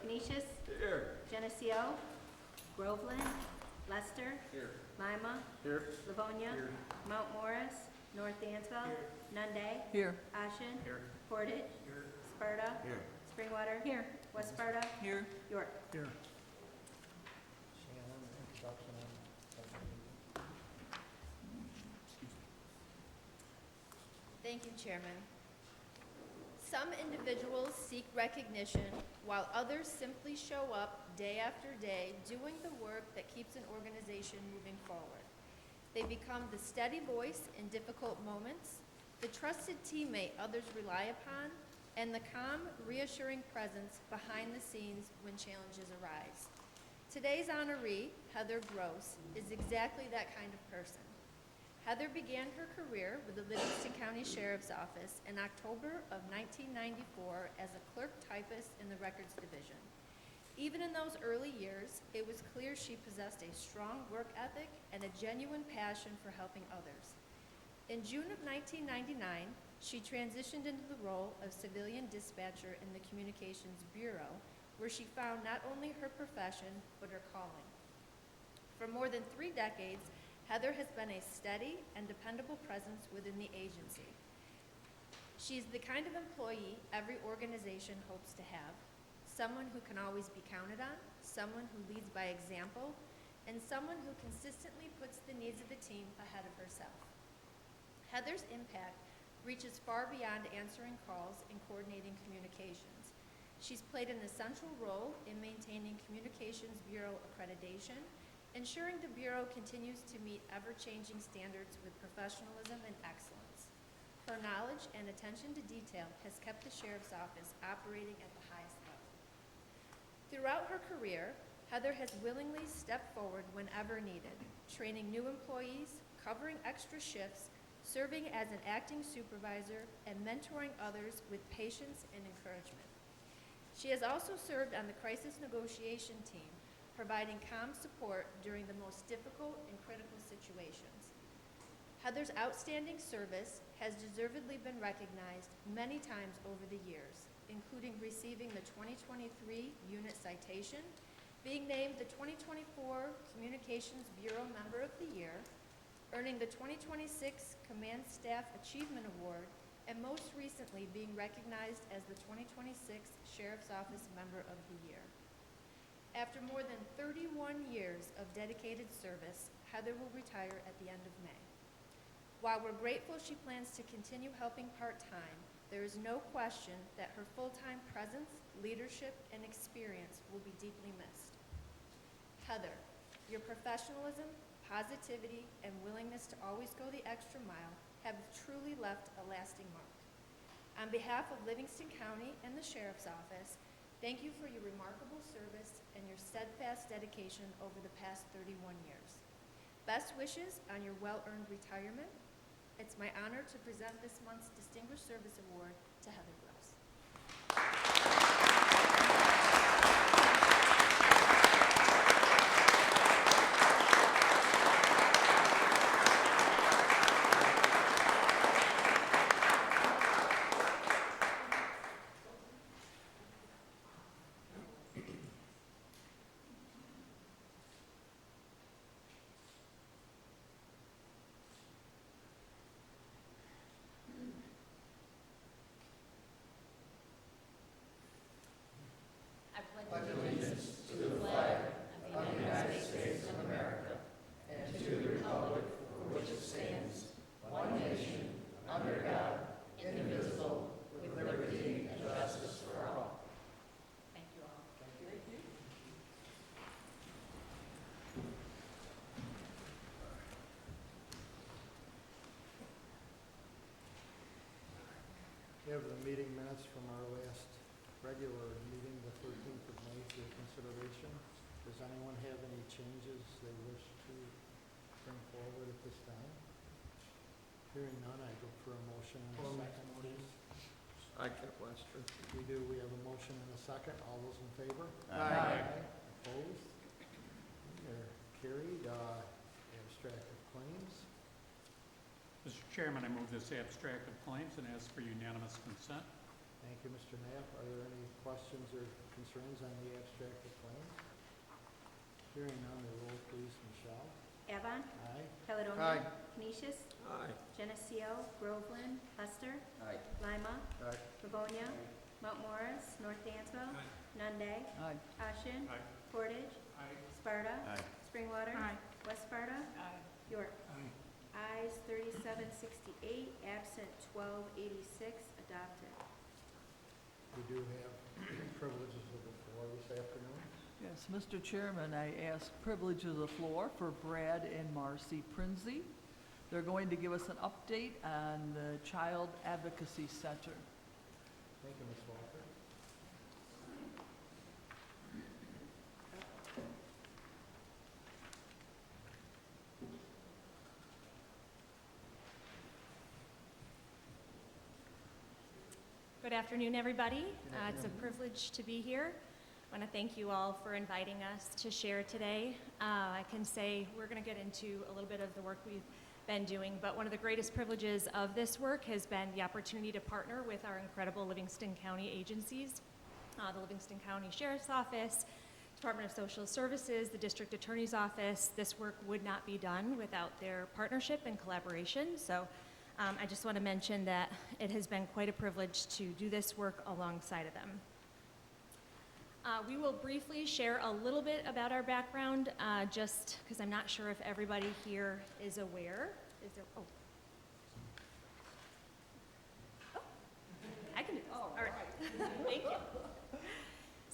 Canisius. Here. Geneseo. Groveland. Leicester. Here. Lima. Here. Livonia. Here. Mount Morris. North Dansville. Nunde. Here. Ashen. Here. Portage. Here. Sparta. Here. Springwater. Here. West Sparta. Here. York. Here. Shannon, introduction on Thank you, Chairman. Some individuals seek recognition while others simply show up day after day doing the work that keeps an organization moving forward. They become the steady voice in difficult moments, the trusted teammate others rely upon, and the calm, reassuring presence behind the scenes when challenges arise. Today's honoree, Heather Gross, is exactly that kind of person. Heather began her career with the Livingston County Sheriff's Office in October of 1994 as a clerk typist in the Records Division. Even in those early years, it was clear she possessed a strong work ethic and a genuine passion for helping others. In June of 1999, she transitioned into the role of civilian dispatcher in the Communications Bureau, where she found not only her profession, but her calling. For more than 3 decades, Heather has been a steady and dependable presence within the agency. She's the kind of employee every organization hopes to have, someone who can always be counted on, someone who leads by example, and someone who consistently puts the needs of the team ahead of herself. Heather's impact reaches far beyond answering calls and coordinating communications. She's played an essential role in maintaining Communications Bureau accreditation, ensuring the Bureau continues to meet ever-changing standards with professionalism and excellence. Her knowledge and attention to detail has kept the Sheriff's Office operating at the highest level. Throughout her career, Heather has willingly stepped forward whenever needed, training new employees, covering extra shifts, serving as an acting supervisor, and mentoring others with patience and encouragement. She has also served on the crisis negotiation team, providing calm support during the most difficult and critical situations. Heather's outstanding service has deservedly been recognized many times over the years, including receiving the 2023 Unit Citation, being named the 2024 Communications Bureau Member of the Year, earning the 2026 Command Staff Achievement Award, and most recently being recognized as the 2026 Sheriff's Office Member of the Year. After more than 31 years of dedicated service, Heather will retire at the end of May. While we're grateful she plans to continue helping part-time, there is no question that her full-time presence, leadership, and experience will be deeply missed. Heather, your professionalism, positivity, and willingness to always go the extra mile have truly left a lasting mark. On behalf of Livingston County and the Sheriff's Office, thank you for your remarkable service and your steadfast dedication over the past 31 years. Best wishes on your well-earned retirement. It's my honor to present this month's Distinguished Service Award to Heather Gross. We have the meeting minutes from our last regular meeting, the 13th of May, for consideration. Does anyone have any changes they wish to bring forward at this time? Hearing none, I go for a motion and a second, please. Second, Lester. We do. We have a motion and a second. All those in favor? Aye. Opposed? They're carried. Abstract of claims. Mr. Chairman, I move this abstract of claims and ask for unanimous consent. Thank you, Mr. Knapp. Are there any questions or concerns on the abstracted claims? Hearing none, the roll please, Michelle. Avon, Aye. Caledonia. Aye. Canisius, Aye. Geneseo, Groveland, Lester, Aye. Lima, Aye. Livonia, Mount Morris, North Dansville, Nunde, Aye. Ashen, Aye. Portage, Aye. Sparta, Aye. Springwater, West Sparta, York. Aye. Ayes 3768, absent 1286, adopted. We do have privileges of the floor this afternoon. Yes, Mr. Chairman, I ask privilege of the floor for Brad and Marcy Prinsey. They're going to give us an update on the Child Advocacy Center. Thank you, Ms. Walker. Good afternoon, everybody. It's a privilege to be here. I want to thank you all for inviting us to share today. I can say we're going to get into a little bit of the work we've been doing, but one of the greatest privileges of this work has been the opportunity to partner with our incredible Livingston County agencies, the Livingston County Sheriff's Office, Department of Social Services, the District Attorney's Office. This work would not be done without their partnership and collaboration. So I just want to mention that it has been quite a privilege to do this work alongside of them. We will briefly share a little bit about our background, just because I'm not sure if everybody here is aware. Is there, oh. I can do this. All right. Thank you.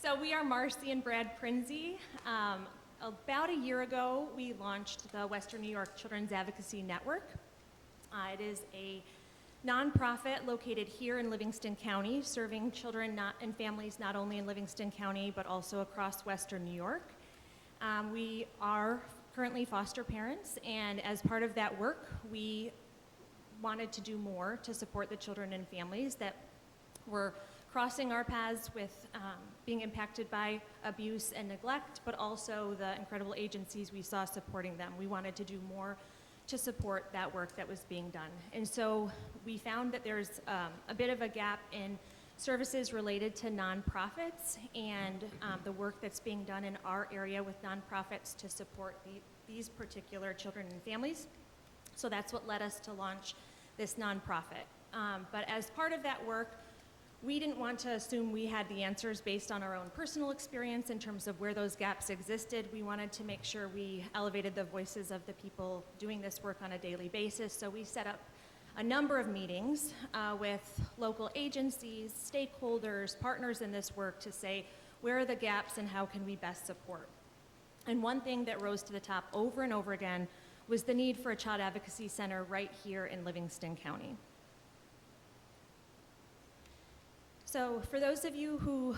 So we are Marcy and Brad Prinsey. About a year ago, we launched the Western New York Children's Advocacy Network. It is a nonprofit located here in Livingston County, serving children and families not only in Livingston County, but also across Western New York. We are currently foster parents, and as part of that work, we wanted to do more to support the children and families that were crossing our paths with being impacted by abuse and neglect, but also the incredible agencies we saw supporting them. We wanted to do more to support that work that was being done. And so we found that there's a bit of a gap in services related to nonprofits and the work that's being done in our area with nonprofits to support these particular children and families. So that's what led us to launch this nonprofit. But as part of that work, we didn't want to assume we had the answers based on our own personal experience in terms of where those gaps existed. We wanted to make sure we elevated the voices of the people doing this work on a daily basis. So we set up a number of meetings with local agencies, stakeholders, partners in this work to say, where are the gaps and how can we best support? And one thing that rose to the top over and over again was the need for a child advocacy center right here in Livingston County. So for those of you who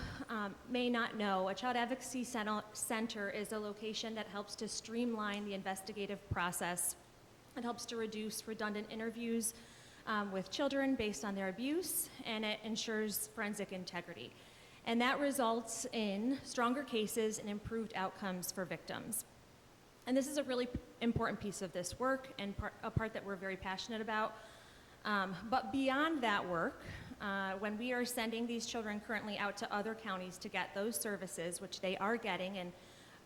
may not know, a Child Advocacy Center is a location that helps to streamline the investigative process. It helps to reduce redundant interviews with children based on their abuse, and it ensures forensic integrity. And that results in stronger cases and improved outcomes for victims. And this is a really important piece of this work and a part that we're very passionate about. But beyond that work, when we are sending these children currently out to other counties to get those services, which they are getting, and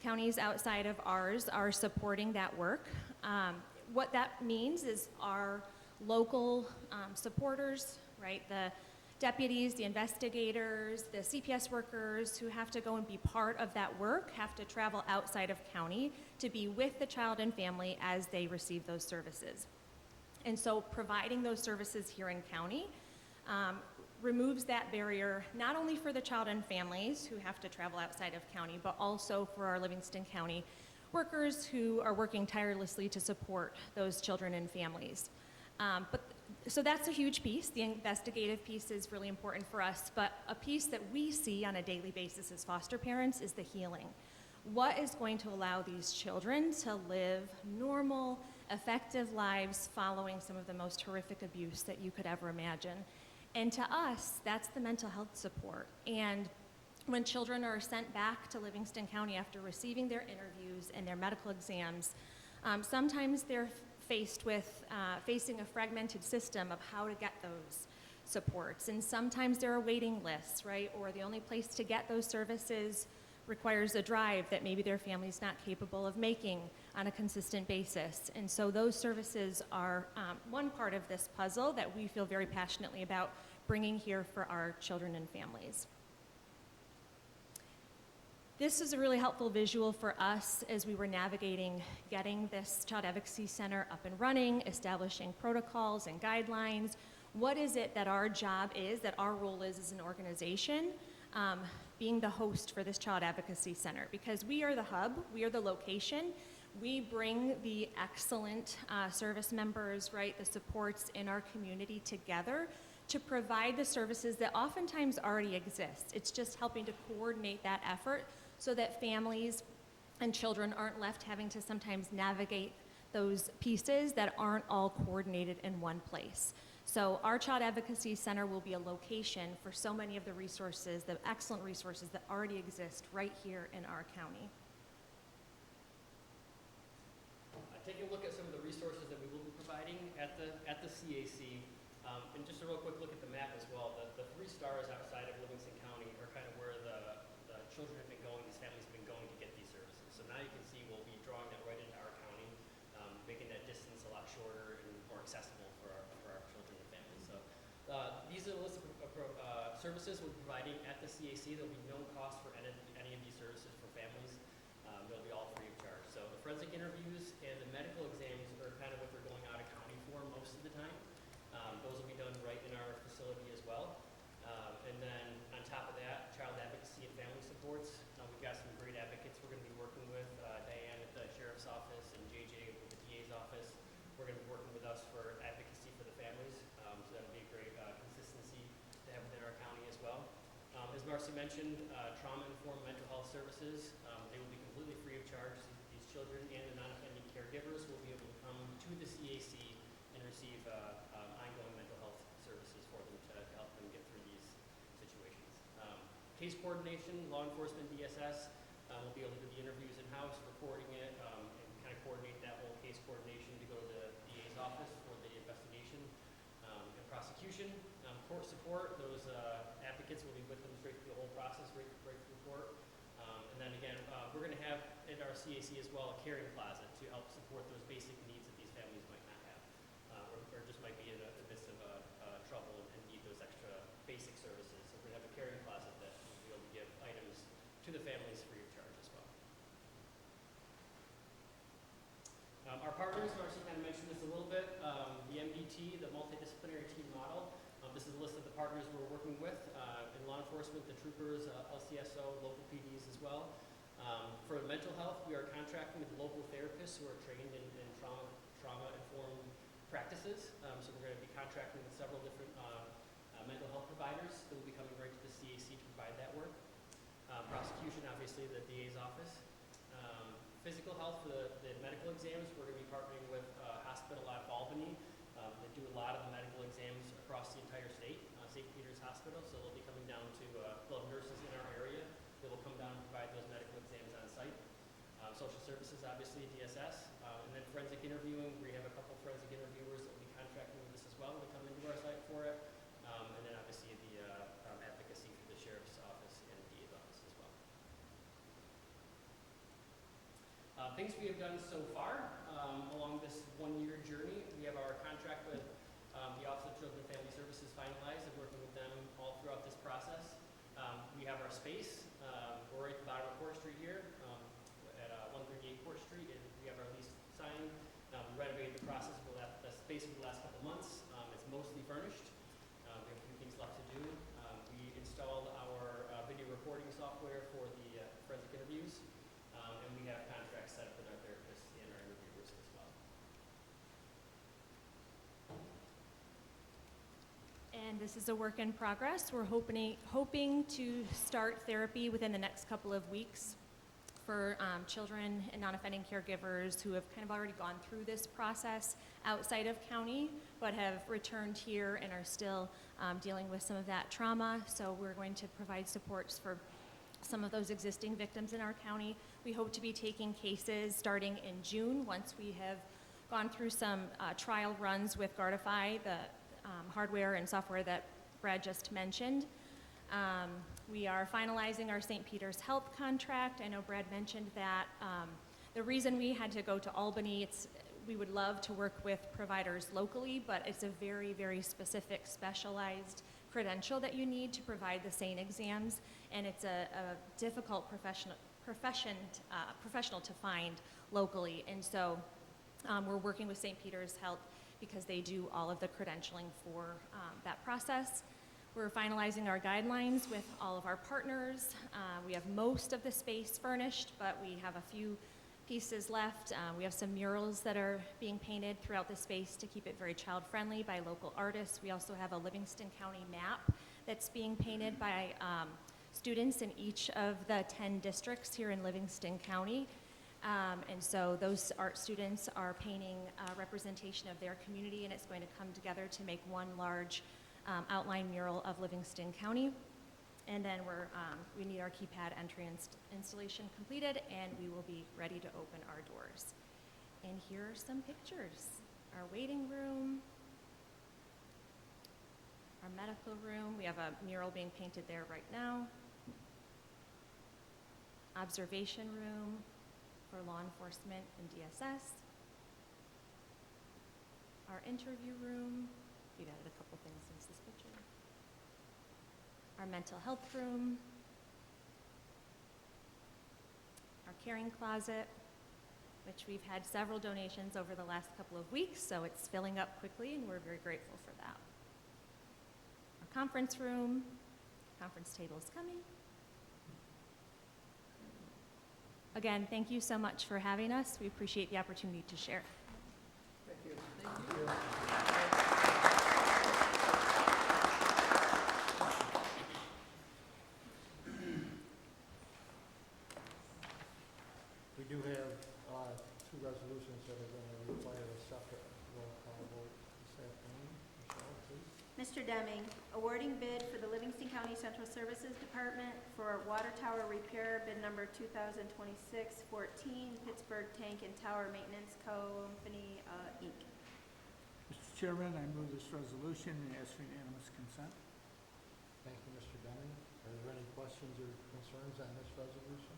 counties outside of ours are supporting that work, what that means is our local supporters, right, the deputies, the investigators, the CPS workers who have to go and be part of that work have to travel outside of county to be with the child and family as they receive those services. And so providing those services here in county removes that barrier not only for the child and families who have to travel outside of county, but also for our Livingston County workers who are working tirelessly to support those children and families. So that's a huge piece. The investigative piece is really important for us, but a piece that we see on a daily basis as foster parents is the healing. What is going to allow these children to live normal, effective lives following some of the most horrific abuse that you could ever imagine? And to us, that's the mental health support. And when children are sent back to Livingston County after receiving their interviews and their medical exams, sometimes they're faced with facing a fragmented system of how to get those supports. And sometimes there are waiting lists, right? Or the only place to get those services requires a drive that maybe their family's not capable of making on a consistent basis. And so those services are one part of this puzzle that we feel very passionately about bringing here for our children and families. This is a really helpful visual for us as we were navigating getting this Child Advocacy Center up and running, establishing protocols and guidelines. What is it that our job is, that our role is as an organization, being the host for this Child Advocacy Center? Because we are the hub, we are the location. We bring the excellent service members, right, the supports in our community together to provide the services that oftentimes already exist. It's just helping to coordinate that effort so that families and children aren't left having to sometimes navigate those pieces that aren't all coordinated in one place. So our Child Advocacy Center will be a location for so many of the resources, the excellent resources that already exist right here in our county. Taking a look at some of the resources that we will be providing at the CAC, and just a real quick look at the map as well. The 3 stars outside of Livingston County are kind of where the children have been going, these families have been going to get these services. So now you can see we'll be drawing that right into our county, making that distance a lot shorter and more accessible for our children and families. So these are the list of services we're providing at the CAC. There will be no cost for any of these services for families. They'll be all free of charge. So the forensic interviews and the medical exams are kind of what they're going out of county for most of the time. Those will be done right in our facility as well. And then on top of that, child advocacy and family supports. We've got some great advocates we're going to be working with. Diane at the Sheriff's Office and JJ with the DA's office. We're going to be working with us for advocacy for the families. So that'll be a great consistency to have within our county as well. As Marcy mentioned, trauma-informed mental health services. They will be completely free of charge. These children and the non-offending caregivers will be able to come to the CAC and receive ongoing mental health services for them to help them get through these situations. Case coordination, law enforcement, DSS, will be able to do the interviews in-house, recording it, and kind of coordinate that whole case coordination to go to the DA's office for the investigation and prosecution. Court support, those advocates will be with them straight through the whole process, right through court. And then again, we're going to have at our CAC as well a caring closet to help support those basic needs that these families might not have, or just might be in the midst of trouble and need those extra basic services. So we're going to have a caring closet that will be able to give items to the families free of charge as well. Our partners, Marcy kind of mentioned this a little bit, the MDT, the multidisciplinary team model. This is a list of the partners we're working with in law enforcement, the troopers, LCSO, local PDs as well. For mental health, we are contracting with local therapists who are trained in trauma-informed practices. So we're going to be contracting with several different mental health providers that will be coming right to the CAC to provide that work. Prosecution, obviously, the DA's office. Physical health for the medical exams, we're going to be partnering with a hospital out of Albany. They do a lot of the medical exams across the entire state, St. Peter's Hospital, so they'll be coming down to, they'll have nurses in our area that will come down and provide those medical exams on site. Social services, obviously, DSS, and then forensic interviewing. We have a couple forensic interviewers that will be contracting with us as well to come into our site for it. And then obviously the advocacy for the Sheriff's Office and the DA's office as well. Things we have done so far along this one-year journey. We have our contract with the Office of Children and Family Services finalized and working with them all throughout this process. We have our space. We're right at the bottom of Court Street here at 138 Court Street, and we have our lease signed. We renovated the process for the space for the last couple months. It's mostly furnished. We have a few things left to do. We installed our video recording software for the forensic interviews, and we have contracts set up with our therapists and our interviewers as well. And this is a work in progress. We're hoping to start therapy within the next couple of weeks for children and non-offending caregivers who have kind of already gone through this process outside of county, but have returned here and are still dealing with some of that trauma. So we're going to provide supports for some of those existing victims in our county. We hope to be taking cases starting in June once we have gone through some trial runs with Guardify, the hardware and software that Brad just mentioned. We are finalizing our St. Peter's Health contract. I know Brad mentioned that. The reason we had to go to Albany, we would love to work with providers locally, but it's a very, very specific, specialized credential that you need to provide the SANE exams, and it's a difficult professional to find locally. And so we're working with St. Peter's Health because they do all of the credentialing for that process. We're finalizing our guidelines with all of our partners. We have most of the space furnished, but we have a few pieces left. We have some murals that are being painted throughout the space to keep it very child-friendly by local artists. We also have a Livingston County map that's being painted by students in each of the 10 districts here in Livingston County. And so those art students are painting a representation of their community, and it's going to come together to make one large outline mural of Livingston County. And then we need our keypad entry installation completed, and we will be ready to open our doors. And here are some pictures. Our waiting room, our medical room. We have a mural being painted there right now. Observation room for law enforcement and DSS. Our interview room. We've added a couple things since this picture. Our mental health room. Our caring closet, which we've had several donations over the last couple of weeks, so it's filling up quickly, and we're very grateful for that. Our conference room. Conference table is coming. Again, thank you so much for having us. We appreciate the opportunity to share. Thank you. We do have two resolutions that are going to require a separate roll call vote this afternoon. Michelle, please. Mr. Deming, awarding bid for the Livingston County Central Services Department for water tower repair, bid number 2026-14, Pittsburgh Tank and Tower Maintenance Company, Inc. Mr. Chairman, I move this resolution and ask for unanimous consent. Thank you, Mr. Deming. Are there any questions or concerns on this resolution?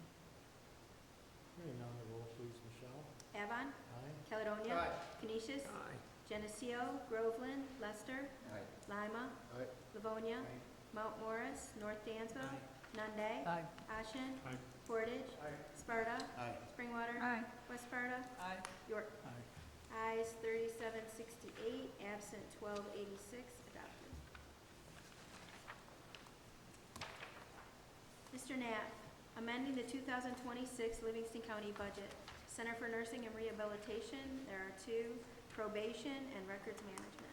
Hearing none, the roll please, Michelle. Avon, Aye. Caledonia. Aye. Canisius. Aye. Geneseo, Groveland, Lester. Aye. Lima. Aye. Livonia. Mount Morris, North Dansville. Nunde. Aye. Ashen. Aye. Portage. Sparta. Aye. Springwater. West Sparta. Aye. York. Aye. Ayes 3768, absent 1286, adopted. Mr. Knapp, amending the 2026 Livingston County budget. Center for Nursing and Rehabilitation, there are two, probation and records management.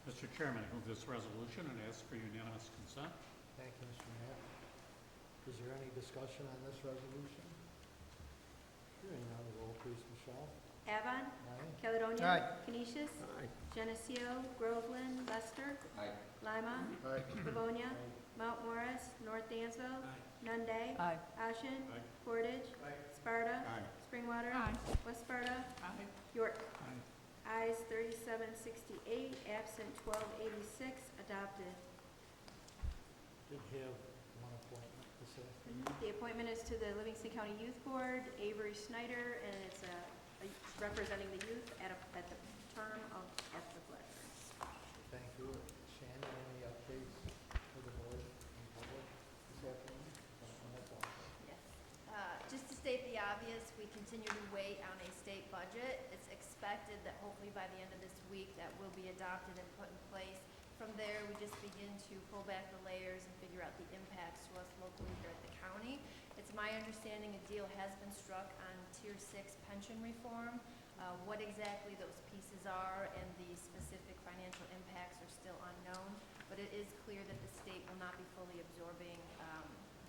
Mr. Chairman, I move this resolution and ask for unanimous consent. Thank you, Mr. Knapp. Is there any discussion on this resolution? Hearing none, the roll please, Michelle. Avon. Aye. Caledonia. Aye. Canisius. Aye. Geneseo, Groveland, Lester. Aye. Lima. Aye. Livonia. Mount Morris, North Dansville. Nunde. Aye. Ashen. Aye. Portage. Sparta. Aye. Springwater. West Sparta. Aye. York. Aye. Ayes 3768, absent 1286, adopted. Did have one appointment this afternoon. The appointment is to the Livingston County Youth Board, Avery Snyder, and it's representing the youth at the term of the pledge. Thank you. Shannon, any updates for the board and public this afternoon? Yes. Just to state the obvious, we continue to wait on a state budget. It's expected that hopefully by the end of this week that will be adopted and put in place. From there, we just begin to pull back the layers and figure out the impacts to us locally here at the county. It's my understanding a deal has been struck on Tier 6 pension reform. What exactly those pieces are and the specific financial impacts are still unknown, but it is clear that the state will not be fully absorbing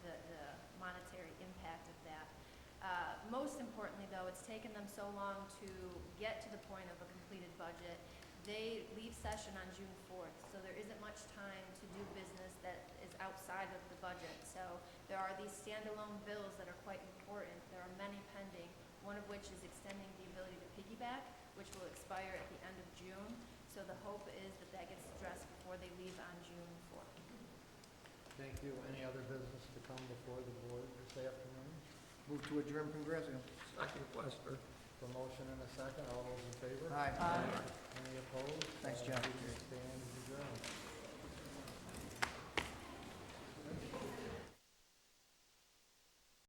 the monetary impact of that. Most importantly, though, it's taken them so long to get to the point of a completed budget. They leave session on June 4th, so there isn't much time to do business that is outside of the budget. So there are these standalone bills that are quite important. There are many pending, one of which is extending the ability to piggyback, which will expire at the end of June. So the hope is that that gets addressed before they leave on June 4th. Thank you. Any other business to come before the board this afternoon? Move to adjourn from Geneseo. Second, Wester. The motion and a second. All those in favor? Aye. Any opposed? Thanks, John.